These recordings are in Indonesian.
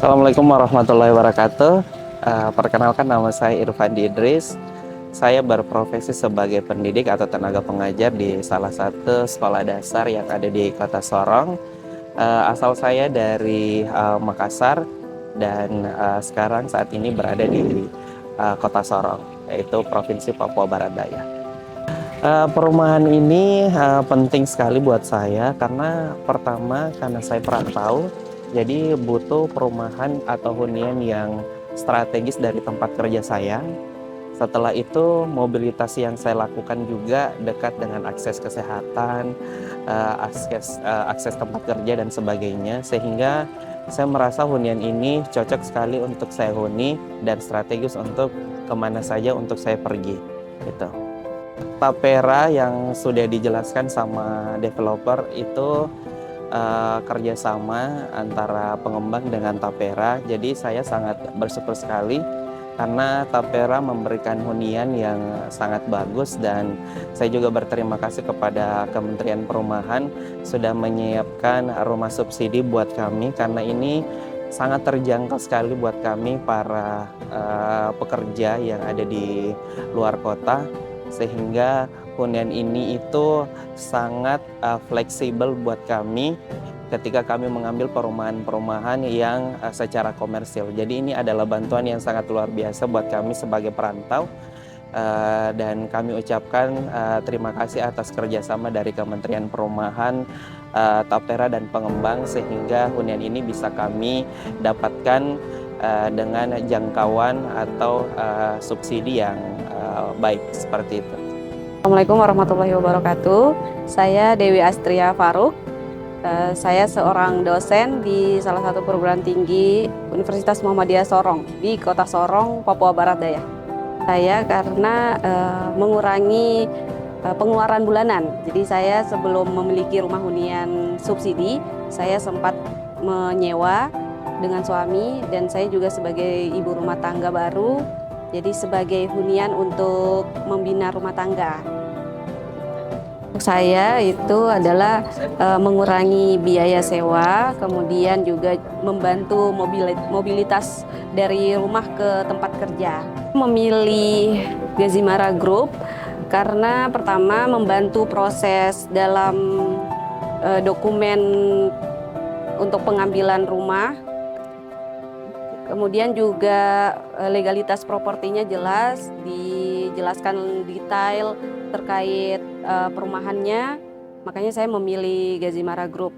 Assalamualaikum warahmatullahi wabarakatuh. Perkenalkan, nama saya Irfandi Idris. Saya berprofesi sebagai pendidik atau tenaga pengajar di salah satu sekolah dasar yang ada di Kota Sorong. Asal saya dari Makassar dan sekarang saat ini berada di Kota Sorong, yaitu Provinsi Papua Barat Daya. Perumahan ini penting sekali buat saya karena pertama karena saya perantau, jadi butuh perumahan atau hunian yang strategis dari tempat kerja saya. Setelah itu mobilitas yang saya lakukan juga dekat dengan akses kesehatan, akses tempat kerja dan sebagainya, sehingga saya merasa hunian ini cocok sekali untuk saya huni dan strategis untuk kemana saja untuk saya pergi gitu. Tapera yang sudah dijelaskan sama developer itu kerjasama antara pengembang dengan Tapera. Jadi saya sangat bersyukur sekali karena Tapera memberikan hunian yang sangat bagus, dan saya juga berterima kasih kepada Kementerian Perumahan sudah menyiapkan rumah subsidi buat kami, karena ini sangat terjangkau sekali buat kami para pekerja yang ada di luar kota, sehingga hunian ini itu sangat fleksibel buat kami ketika kami mengambil perumahan-perumahan yang secara komersil. Jadi ini adalah bantuan yang sangat luar biasa buat kami sebagai perantau, dan kami ucapkan terima kasih atas kerjasama dari Kementerian Perumahan, Tapera dan pengembang, sehingga hunian ini bisa kami dapatkan dengan jangkauan atau subsidi yang baik seperti itu. Assalamualaikum warahmatullahi wabarakatuh. Saya Dewi Astria Faruk. Saya seorang dosen di salah satu perguruan tinggi Universitas Muhammadiyah Sorong di Kota Sorong, Papua Barat Daya. Saya karena mengurangi pengeluaran bulanan. Jadi saya sebelum memiliki rumah hunian subsidi, saya sempat menyewa dengan suami, dan saya juga sebagai ibu rumah tangga baru. Jadi sebagai hunian untuk membina rumah tangga. Saya itu adalah mengurangi biaya sewa, kemudian juga membantu mobilitas dari rumah ke tempat kerja. Memilih Gazimara Group karena pertama membantu proses dalam dokumen untuk pengambilan rumah. Kemudian juga legalitas propertinya jelas, dijelaskan detail terkait perumahannya, makanya saya memilih Gazimara Group.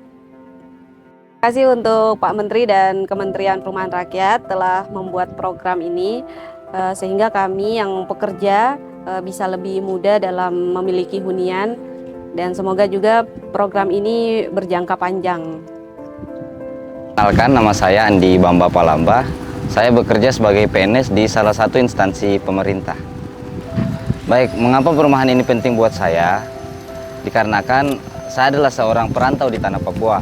Terima kasih untuk Pak Menteri dan Kementerian Perumahan Rakyat telah membuat program ini, sehingga kami yang pekerja bisa lebih mudah dalam memiliki hunian, dan semoga juga program ini berjangka panjang. Kenalkan, nama saya Andi Bamba Palamba. Saya bekerja sebagai PNS di salah satu instansi pemerintah. Baik, mengapa perumahan ini penting buat saya? Dikarenakan saya adalah seorang perantau di tanah Papua,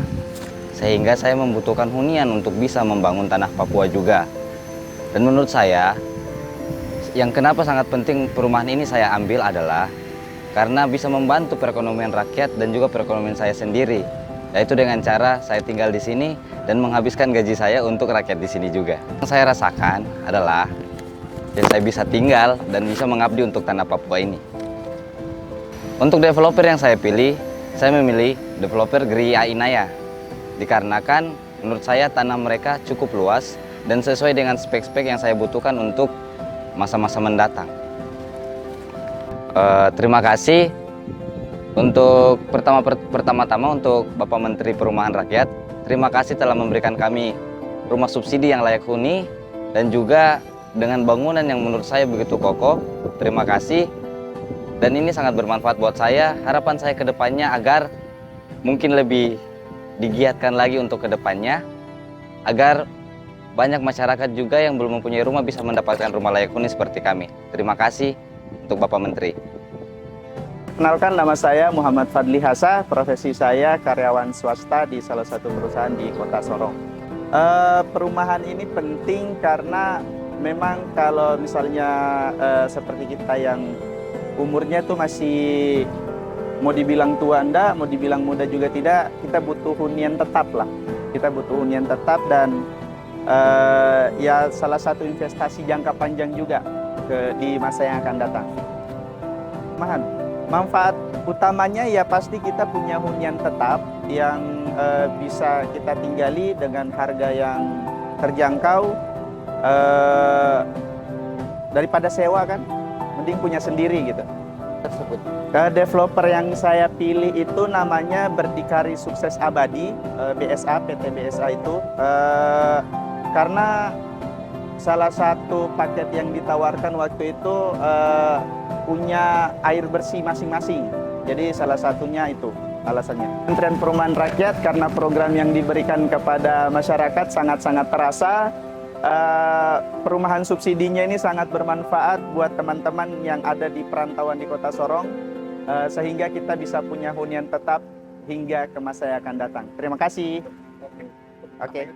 sehingga saya membutuhkan hunian untuk bisa membangun tanah Papua juga. Dan menurut saya, yang kenapa sangat penting perumahan ini saya ambil adalah karena bisa membantu perekonomian rakyat dan juga perekonomian saya sendiri. Yaitu dengan cara saya tinggal di sini dan menghabiskan gaji saya untuk rakyat di sini juga. Yang saya rasakan adalah saya bisa tinggal dan bisa mengabdi untuk tanah Papua ini. Untuk developer yang saya pilih, saya memilih developer Gria Inaya. Dikarenakan menurut saya tanah mereka cukup luas dan sesuai dengan spek-spek yang saya butuhkan untuk masa-masa mendatang. Terima kasih. Untuk pertama-tama untuk Bapak Menteri Perumahan Rakyat, terima kasih telah memberikan kami rumah subsidi yang layak huni dan juga dengan bangunan yang menurut saya begitu kokoh. Terima kasih, dan ini sangat bermanfaat buat saya. Harapan saya ke depannya agar mungkin lebih digiatkan lagi untuk ke depannya, agar banyak masyarakat juga yang belum mempunyai rumah bisa mendapatkan rumah layak huni seperti kami. Terima kasih untuk Bapak Menteri. Kenalkan, nama saya Muhammad Fadli Hasa, profesi saya karyawan swasta di salah satu perusahaan di Kota Sorong. Perumahan ini penting karena memang kalau misalnya seperti kita yang umurnya tuh masih mau dibilang tua enggak, mau dibilang muda juga tidak, kita butuh hunian tetap lah. Kita butuh hunian tetap, dan ya salah satu investasi jangka panjang juga di masa yang akan datang. Manfaat utamanya ya pasti kita punya hunian tetap yang bisa kita tinggali dengan harga yang terjangkau, daripada sewa kan, mending punya sendiri gitu. Developer yang saya pilih itu namanya Berdikari Sukses Abadi, BSA, PT BSA itu, karena salah satu paket yang ditawarkan waktu itu punya air bersih masing-masing. Jadi salah satunya itu alasannya. Kementerian Perumahan Rakyat karena program yang diberikan kepada masyarakat sangat-sangat terasa. Perumahan subsidinya ini sangat bermanfaat buat teman-teman yang ada di perantauan di Kota Sorong, sehingga kita bisa punya hunian tetap hingga ke masa yang akan datang. Terima kasih. Oke.